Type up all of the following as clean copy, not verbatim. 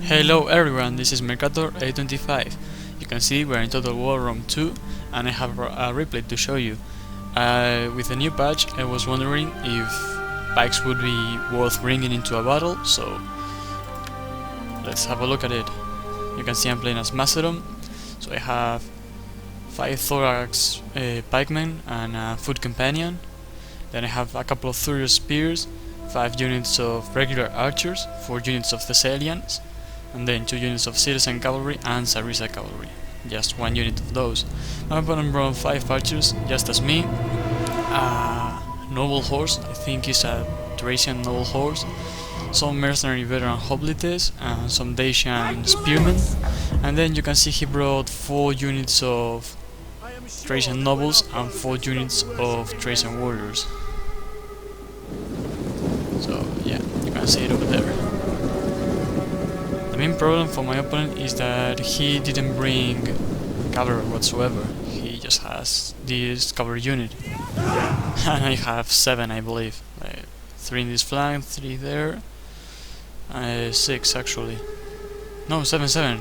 Hello everyone, this is Mercator825. You can see we're in Total War Rome 2 and I have a replay to show you. With the new patch I was wondering if pikes would be worth bringing into a battle, so let's have a look at it. You can see I'm playing as Macedon, so I have 5 thorax pikemen and a foot companion. Then I have a couple of Thurius spears, 5 units of regular archers, 4 units of Thessalians, and then 2 units of citizen cavalry and Sarissa cavalry. Just 1 unit of those. My opponent brought 5 archers, just as me. A noble horse, I think is a Thracian noble horse. Some mercenary veteran hoplites, and some Dacian spearmen. And then you can see he brought 4 units of Thracian nobles and 4 units of Thracian warriors. So yeah, you can see it over there. The main problem for my opponent is that he didn't bring cavalry whatsoever. He just has this cavalry unit. And I have 7, I believe. 3 in this flank, 3 there. 6 actually. No, 7.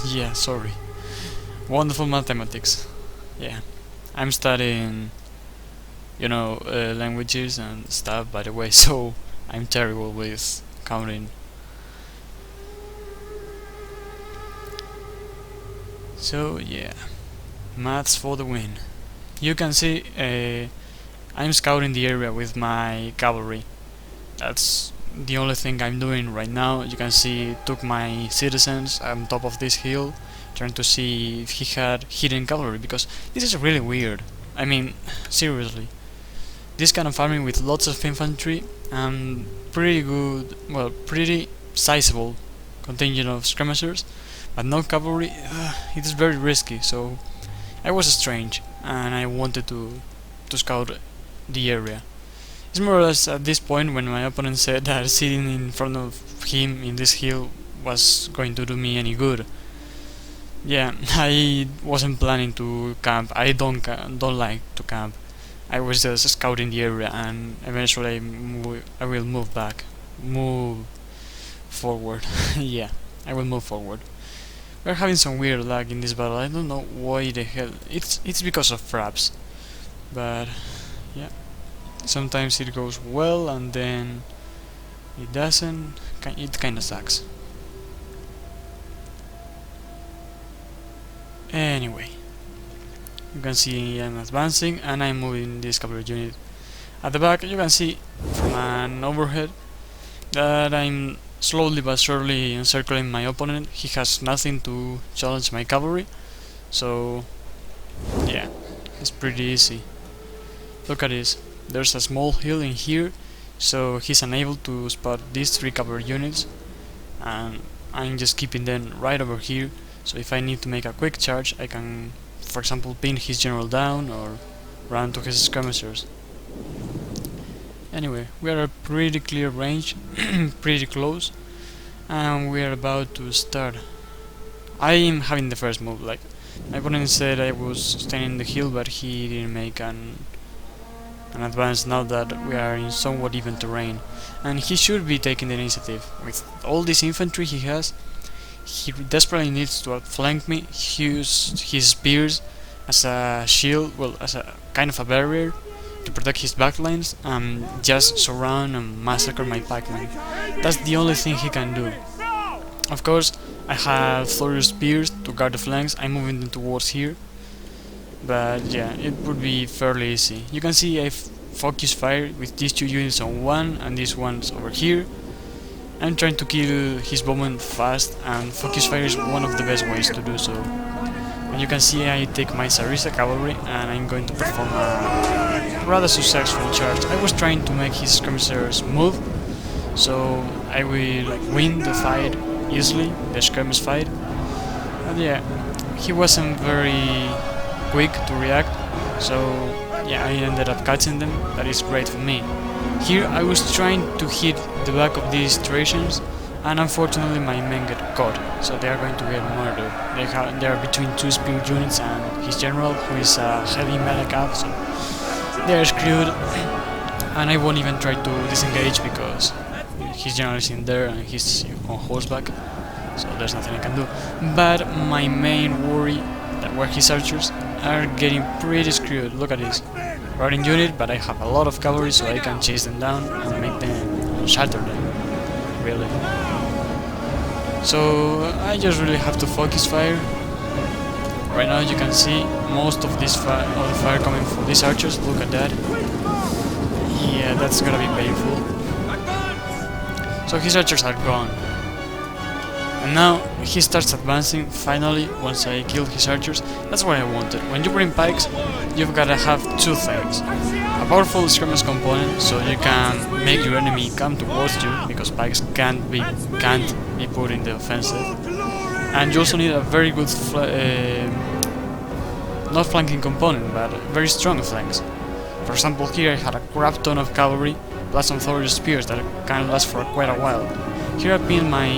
Yeah, sorry. Wonderful mathematics. Yeah. I'm studying, languages and stuff, by the way, so I'm terrible with counting. So yeah, maths for the win. You can see I'm scouting the area with my cavalry. That's the only thing I'm doing right now. You can see took my citizens on top of this hill, trying to see if he had hidden cavalry, because this is really weird. I mean, seriously. This kind of farming with lots of infantry and pretty sizable contingent of skirmishers, but no cavalry, it is very risky, so I was strange and I wanted to scout the area. It's more or less at this point when my opponent said that sitting in front of him in this hill was going to do me any good. Yeah, I wasn't planning to camp. I don't like to camp. I was just scouting the area, and eventually I will move forward. Yeah, I will move forward. We're having some weird lag in this battle. I don't know why the hell. It's because of fraps, but yeah, sometimes it goes well and then it doesn't. It kinda sucks. Anyway, you can see I'm advancing and I'm moving this cavalry unit. At the back you can see from an overhead that I'm slowly but surely encircling my opponent. He has nothing to challenge my cavalry, so yeah, it's pretty easy. Look at this, there's a small hill in here, so he's unable to spot these 3 cavalry units, and I'm just keeping them right over here. So if I need to make a quick charge, I can, for example, pin his general down or run to his skirmishers. Anyway, we are at pretty clear range, pretty close, and we are about to start. I am having the first move. Like, my opponent said I was staying in the hill, but he didn't make an advance now that we are in somewhat even terrain, and he should be taking the initiative. With all this infantry he has, he desperately needs to outflank me. He used his spears as a shield, well, as a kind of a barrier to protect his backlines, and just surround and massacre my pikemen. That's the only thing he can do. Of course, I have Thorius spears to guard the flanks. I'm moving them towards here, but yeah, it would be fairly easy. You can see I focus fire with these 2 units on one and these ones over here. I'm trying to kill his bowman fast, and focus fire is one of the best ways to do so. And you can see I take my Sarissa cavalry and I'm going to perform a rather successful charge. I was trying to make his skirmishers move, so I will win the fight easily, the skirmish fight. And yeah, he wasn't very quick to react, so yeah, I ended up catching them. That is great for me. Here I was trying to hit the back of these Thracians, and unfortunately my men get caught, so they are going to get murdered. They are between 2 spear units and his general, who is a heavy melee cap, so they are screwed, and I won't even try to disengage because his general is in there and he's on horseback. so there's nothing I can do. But my main worry that were his archers are getting pretty screwed. Look at this. Riding unit, but I have a lot of cavalry, so I can chase them down and make them shatter them. Really. So I just really have to focus fire. Right now you can see most of this the fire coming from these archers. Look at that. Yeah, that's gonna be painful. So his archers are gone. And now he starts advancing finally once I killed his archers. That's what I wanted. When you bring pikes, you've gotta have two things. A powerful skirmish component, so you can make your enemy come towards you, because pikes can't be put in the offensive. And you also need a very good not flanking component, but very strong flanks. For example, here I had a crap ton of cavalry, plus some Thor's spears that can last for quite a while. Here I pinned my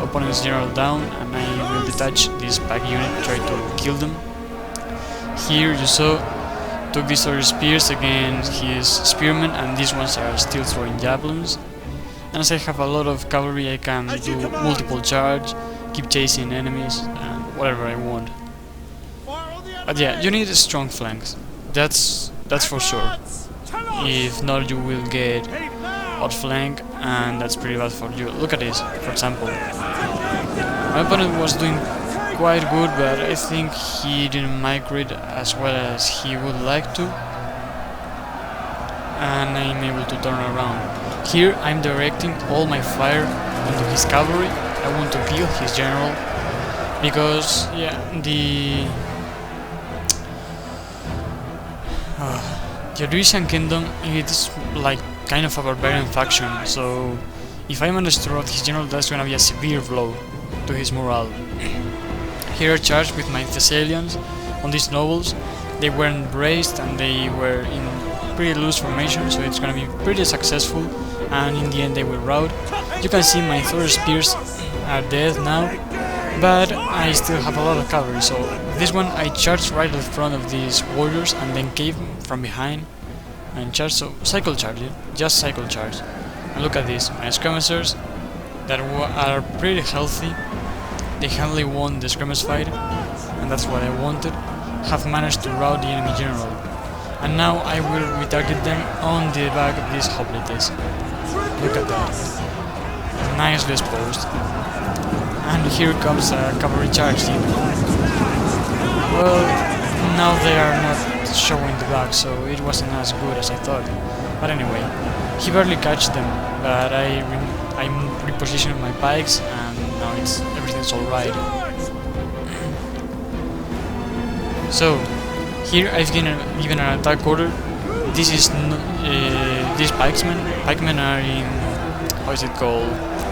opponent's general down, and I will detach this pike unit, try to kill them. Here you saw, took these Thor's spears against his spearmen, and these ones are still throwing javelins. And as I have a lot of cavalry, I can do multiple charge, keep chasing enemies, and whatever I want. But yeah, you need strong flanks. That's for sure. If not, you will get outflank, and that's pretty bad for you. Look at this, for example. My opponent was doing quite good, but I think he didn't migrate as well as he would like to. And I'm able to turn around. Here I'm directing all my fire onto his cavalry. I want to kill his general, because yeah, the Odrysian Kingdom is like kind of a barbarian faction, so if I manage to rout his general, that's gonna be a severe blow to his morale. Here I charged with my Thessalians on these nobles. They weren't braced and they were in pretty loose formation, so it's gonna be pretty successful, and in the end they will rout. You can see my Thor spears are dead now, but I still have a lot of cavalry, so this one I charged right in front of these warriors and then came from behind and charged, so cycle charge it, just cycle charge. And look at this, my skirmishers that are pretty healthy, they handily won the skirmish fight, and that's what I wanted, have managed to rout the enemy general. And now I will retarget them on the back of these hoplites. Look at that, nicely exposed. And here comes a cavalry charge team. Well, now they are not showing the back, so it wasn't as good as I thought. But anyway, he barely catched them, but I repositioned my pikes, and now everything's alright. So, here I've given an attack order. This is these pikemen are in, how is it called,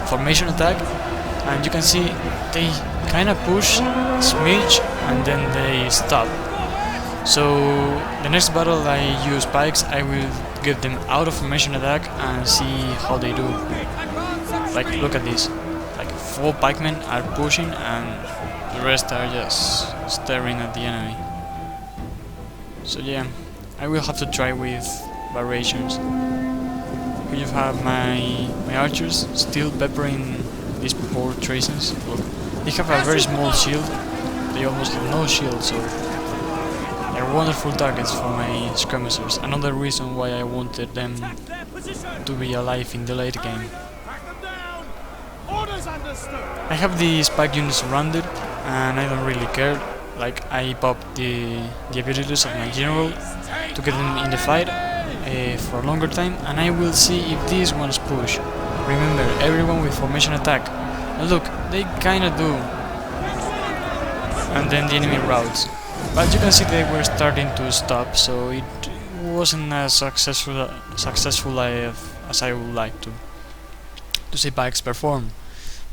formation attack. And you can see they kind of push, smidge, and then they stop. So the next battle I use pikes, I will get them out of formation attack and see how they do. Like, look at this. Like 4 pikemen are pushing and the rest are just staring at the enemy. So yeah, I will have to try with variations. Here you have my archers still peppering these poor tracers. Look, they have a very small shield, they almost have no shield, so they're wonderful targets for my skirmishers. Another reason why I wanted them to be alive in the late game. I have the spike units surrounded, and I don't really care. Like, I popped the abilities of my general to get them in the fight for a longer time, and I will see if these ones push. Remember, everyone with formation attack. And look, they kinda do. And then the enemy routs. But you can see they were starting to stop, so it wasn't as successful as I would like to see pikes perform.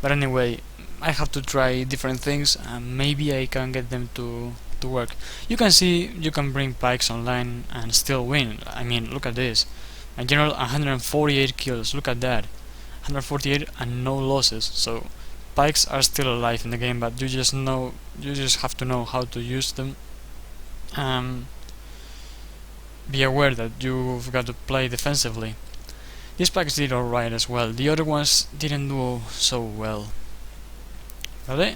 But anyway, I have to try different things, and maybe I can get them to work. You can see you can bring pikes online and still win. I mean, look at this. My general 148 kills, look at that. 148 and no losses. So pikes are still alive in the game, but you just have to know how to use them. Be aware that you've got to play defensively. These pikes did alright as well. The other ones didn't do so well. Really?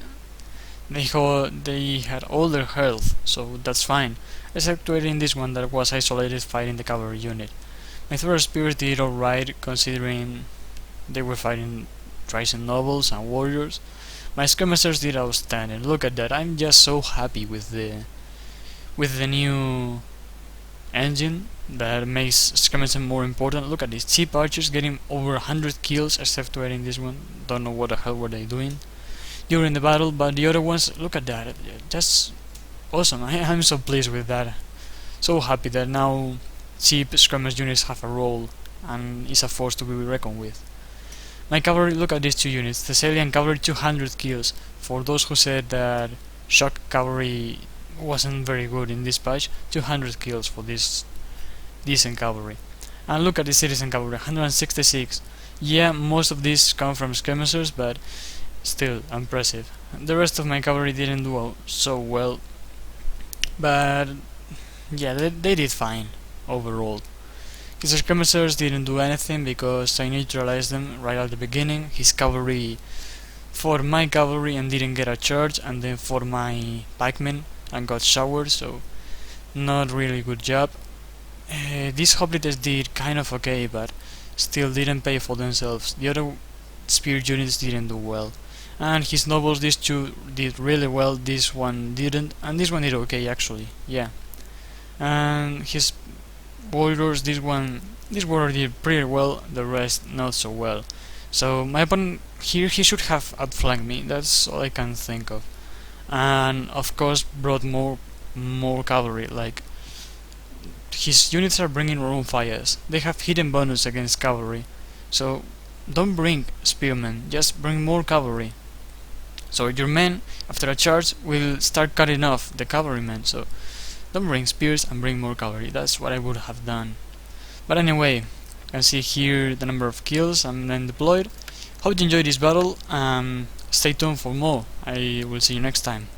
They had all their health, so that's fine. Exceptuating this one that was isolated fighting the cavalry unit. My third spears did alright considering they were fighting Tristan nobles and warriors. My skirmishers did outstanding. Look at that, I'm just so happy with the new engine that makes skirmishing more important. Look at this, cheap archers getting over 100 kills exceptuating this one. Don't know what the hell were they doing during the battle, but the other ones, look at that, that's awesome. I'm so pleased with that. So happy that now cheap skirmish units have a role and is a force to be reckoned with. My cavalry, look at these two units. Thessalian cavalry 200 kills. For those who said that shock cavalry wasn't very good in this patch, 200 kills for this decent cavalry. And look at the citizen cavalry, 166. Yeah, most of these come from skirmishers, but still impressive. The rest of my cavalry didn't do so well, but yeah, they did fine overall. His skirmishers didn't do anything because I neutralized them right at the beginning. His cavalry fought my cavalry and didn't get a charge, and then fought my pikemen and got showered, so not really good job. These hoplites did kind of okay, but still didn't pay for themselves. The other spear units didn't do well. And his nobles, these two did really well, this one didn't, and this one did okay actually, yeah. And his warriors, this warrior did pretty well, the rest not so well. So my opponent here, he should have outflanked me, that's all I can think of. And of course brought more cavalry, like his units are bringing room fires. They have hidden bonus against cavalry, so don't bring spearmen, just bring more cavalry. So your men, after a charge, will start cutting off the cavalrymen, so don't bring spears and bring more cavalry. That's what I would have done. But anyway, you can see here the number of kills and then deployed. Hope you enjoyed this battle. Stay tuned for more. I will see you next time.